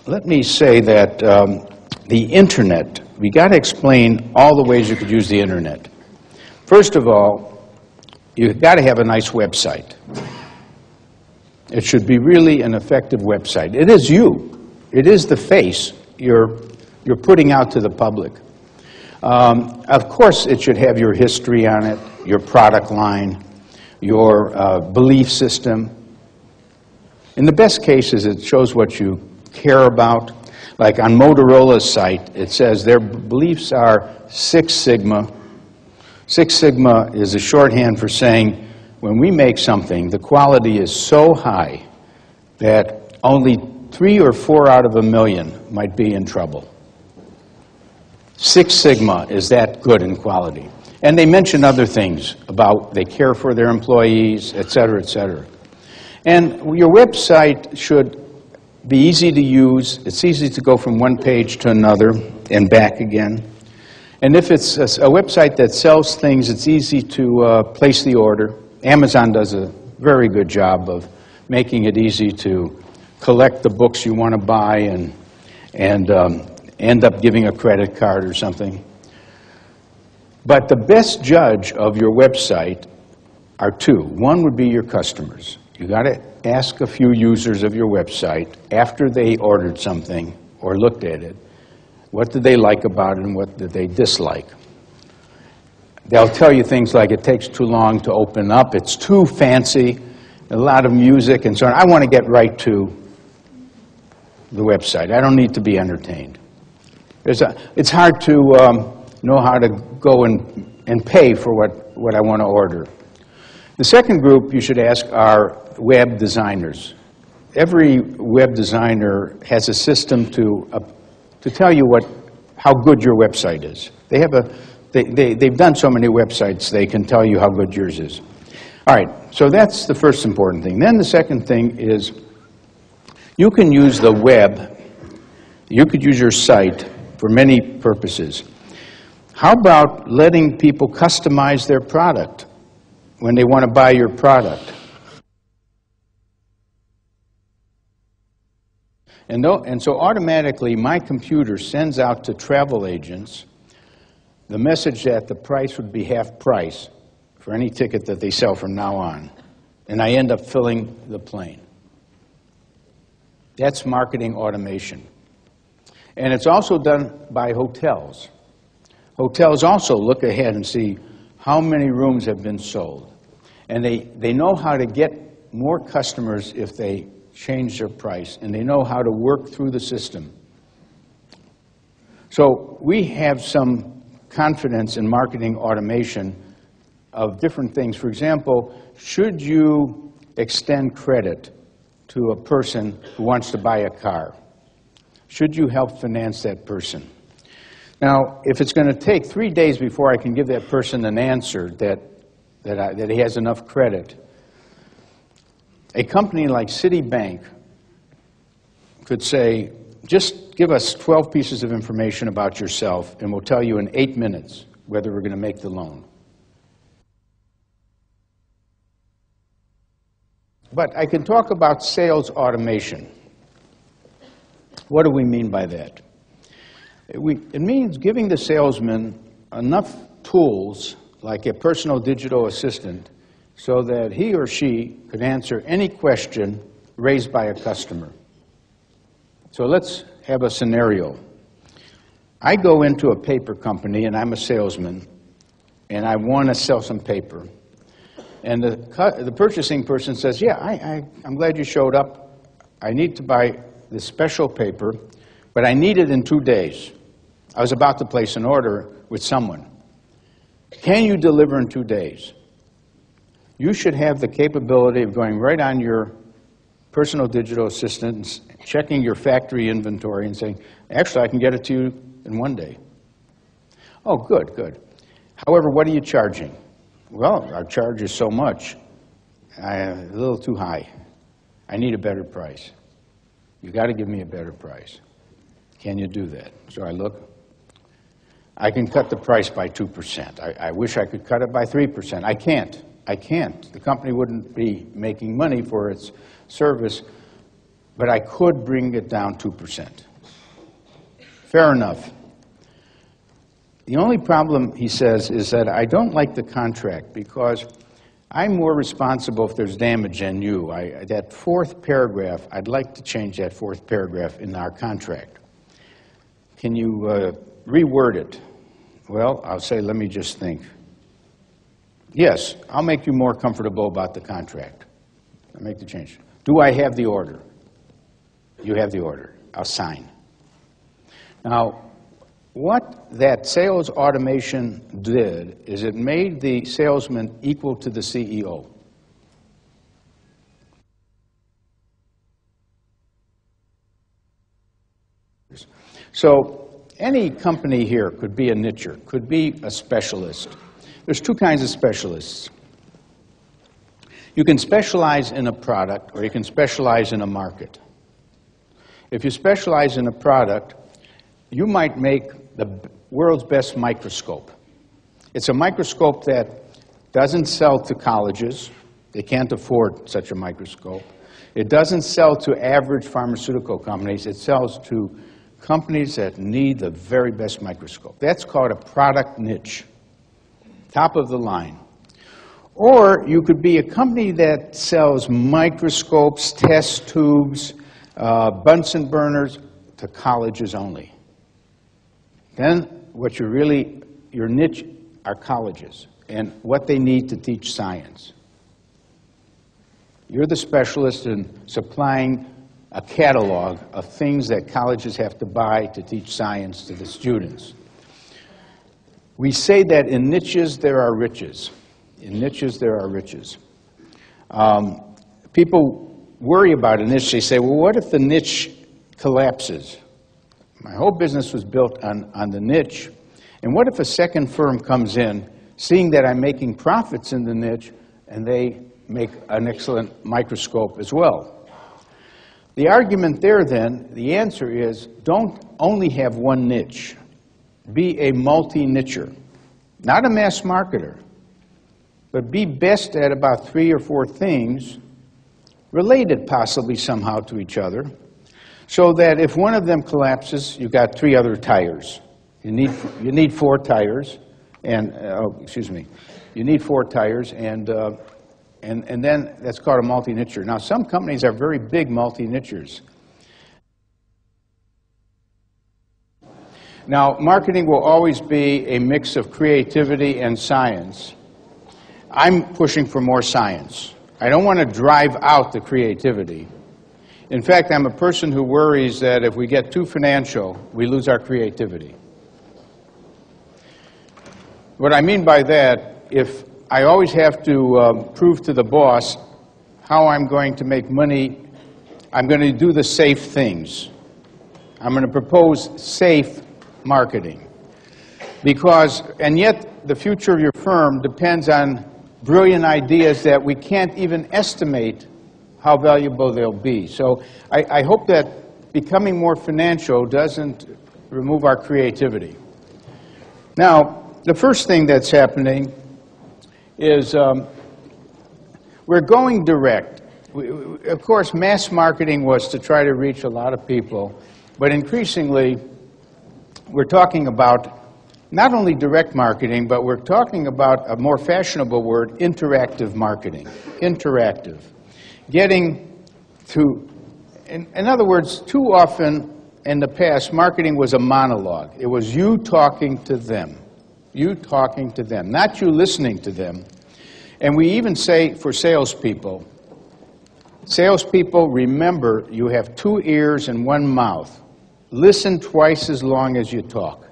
let me say that the internet, we got to explain all the ways you could use the internet. First of all, you've got to have a nice website. It should be really an effective website. It is you. It is the face you're putting out to the public. Of course, it should have your history on it, your product line, your belief system. In the best cases, it shows what you care about. Like on Motorola's site, it says their beliefs are Six Sigma. Six Sigma is a shorthand for saying when we make something, the quality is so high that only 3 or 4 out of a million might be in trouble. Six Sigma is that good in quality. And they mention other things about they care for their employees, et cetera, et cetera. And your website should be easy to use. It's easy to go from one page to another and back again. And if it's a website that sells things, it's easy to place the order. Amazon does a very good job of making it easy to collect the books you want to buy and end up giving a credit card or something. But the best judge of your website are two. One would be your customers. You got to ask a few users of your website after they ordered something or looked at it, what did they like about it and what did they dislike? They'll tell you things like it takes too long to open up, it's too fancy, a lot of music and so on. I want to get right to the website. I don't need to be entertained. It's hard to know how to go and pay for what I want to order. The second group you should ask are web designers. Every web designer has a system to tell you how good your website is. They've done so many websites, they can tell you how good yours is. All right, so that's the first important thing. Then the second thing is you can use the web, you could use your site for many purposes. How about letting people customize their product when they want to buy your product? And so automatically my computer sends out to travel agents the message that the price would be half price for any ticket that they sell from now on. And I end up filling the plane. That's marketing automation. And it's also done by hotels. Hotels also look ahead and see how many rooms have been sold. And they know how to get more customers if they change their price, and they know how to work through the system. So we have some confidence in marketing automation of different things. For example, should you extend credit to a person who wants to buy a car? Should you help finance that person? Now, if it's going to take 3 days before I can give that person an answer that he has enough credit, a company like Citibank could say, just give us 12 pieces of information about yourself and we'll tell you in 8 minutes whether we're going to make the loan. But I can talk about sales automation. What do we mean by that? It means giving the salesman enough tools, like a personal digital assistant, so that he or she could answer any question raised by a customer. So let's have a scenario. I go into a paper company, and I'm a salesman, and I want to sell some paper. And the purchasing person says, yeah, I'm glad you showed up. I need to buy this special paper, but I need it in 2 days. I was about to place an order with someone. Can you deliver in 2 days? You should have the capability of going right on your personal digital assistant and checking your factory inventory and saying, actually, I can get it to you in 1 day. Oh, good, good. However, what are you charging? Well, our charge is so much. A little too high. I need a better price. You got to give me a better price. Can you do that? So I look. I can cut the price by 2%. I wish I could cut it by 3%. I can't. I can't. The company wouldn't be making money for its service. but I could bring it down 2%. Fair enough. The only problem, he says, is that I don't like the contract because I'm more responsible if there's damage than you. That fourth paragraph, I'd like to change that fourth paragraph in our contract. Can you reword it? Well, I'll say, let me just think. Yes, I'll make you more comfortable about the contract. I'll make the change. Do I have the order? You have the order. I'll sign. Now, what that sales automation did is it made the salesman equal to the CEO. So any company here could be a nicher, could be a specialist. There's two kinds of specialists. You can specialize in a product or you can specialize in a market. If you specialize in a product, you might make the world's best microscope. It's a microscope that doesn't sell to colleges. They can't afford such a microscope. It doesn't sell to average pharmaceutical companies. It sells to companies that need the very best microscope. That's called a product niche, top of the line. Or you could be a company that sells microscopes, test tubes, Bunsen burners to colleges only. Then what your niche are colleges and what they need to teach science. You're the specialist in supplying a catalog of things that colleges have to buy to teach science to the students. We say that in niches there are riches. In niches there are riches. People worry about a niche. They say, well, what if the niche collapses? My whole business was built on the niche. And what if a second firm comes in, seeing that I'm making profits in the niche, and they make an excellent microscope as well? The argument there then, the answer is, don't only have one niche. Be a multi-nicher. Not a mass marketer, but be best at about 3 or 4 things, related possibly somehow to each other, so that if one of them collapses, you've got 3 other tires. You need 4 tires, and you need 4 tires, and then that's called a multi-nicher. Now, some companies are very big multi-nichers. Now, marketing will always be a mix of creativity and science. I'm pushing for more science. I don't want to drive out the creativity. In fact, I'm a person who worries that if we get too financial, we lose our creativity. What I mean by that, if I always have to prove to the boss how I'm going to make money, I'm going to do the safe things. I'm going to propose safe marketing. And yet the future of your firm depends on brilliant ideas that we can't even estimate how valuable they'll be. So I hope that becoming more financial doesn't remove our creativity. Now, the first thing that's happening is we're going direct. Of course, mass marketing was to try to reach a lot of people, but increasingly we're talking about not only direct marketing, but we're talking about a more fashionable word, interactive marketing. Interactive. Getting to, in other words, too often in the past, marketing was a monologue. It was you talking to them. You talking to them, not you listening to them. And we even say for salespeople, remember you have 2 ears and 1 mouth. Listen twice as long as you talk.